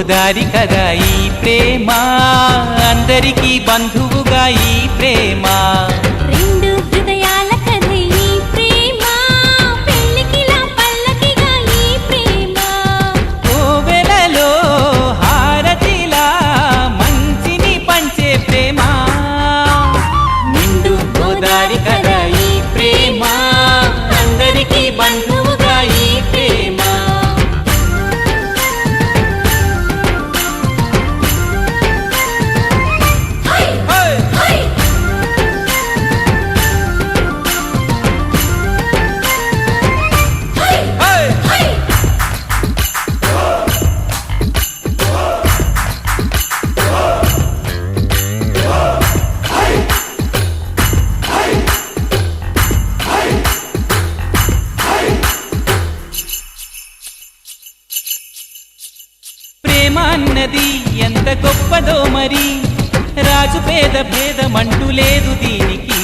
గోదారి కదా ఈ ప్రేమ, అందరికీ బంధువుగా ఈ ప్రేమ. రెండు హృదయాల కథ ఈ ప్రేమ, పెళ్ళికిలా పల్లకిగా ఈ ప్రేమ. కోవెలలో హారతిలా మంచిని పంచే ప్రేమ. నిండు గోదారి కదా ఈ ప్రేమ, అందరికీ బంధువుగా ఈ ప్రేమ. ప్రేమ అన్నది ఎంత గొప్పదో మరి, రాజు పేద భేదమంటూ లేదు దీనికి.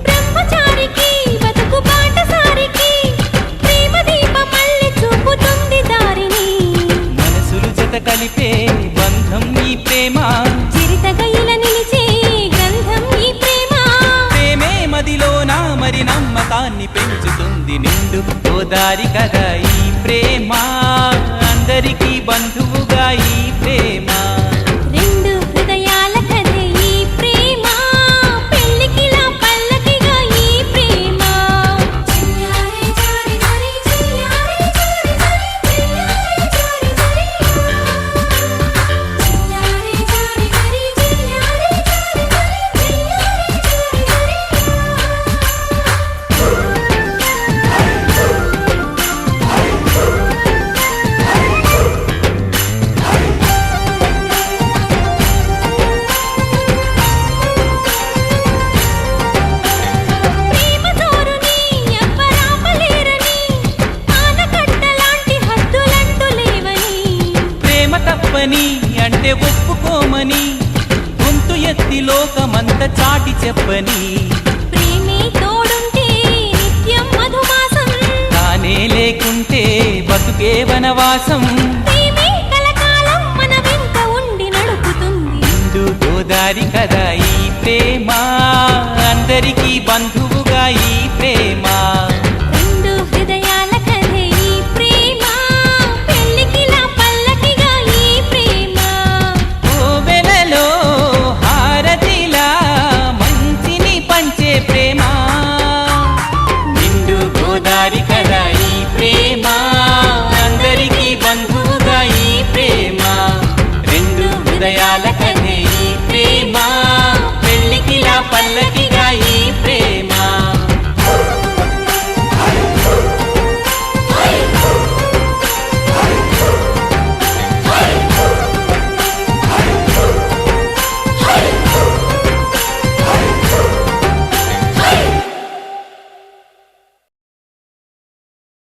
బ్రహ్మచారికి బతుకు బాటసారికి, ప్రేమ దీపమల్లె చూపుతుంది దారిని. మనసులు జత కలిపే బంధం ఈ ప్రేమ, చిరితగా ఇలా నిలిచే గ్రంథం ఈ ప్రేమ. ప్రేమే మదిలోన మరి నమ్మకాన్ని పెంచుతుంది. నిండు గోదారి కదా ఈ ప్రేమ, అందరికీ బంధువుగా ఈ ప్రేమ. రెండు హృదయాల కథ ఈ ప్రేమ, పెళ్ళికిలా పల్లకిగా ఈ ప్రేమ. చిన్నారి జారి జారి చిన్నారి జారి జారి చిన్నారి జారి జారి చిన్నారి జారి జారి చిన్నారి జారి ప్రేమ తోరుని ఎవ్వరాపలేరని, ఆనకట్టలాంటి హద్దులంటూ లేవని. ప్రేమ తప్పని అంటే ఒప్పుకోమని, గొంతు ఎత్తి లోకమంత చాటి చెప్పని. ప్రేమే తోడుంటే నిత్యం మధుమాసం, తానే లేకుంటే బతుకే వనవాసం. ప్రేమే కలకాలం మన వెంట ఉండి నడుపుతుంది. నిండు గోదారి కదా ఈ ప్రేమ, అందరికీ బంధువు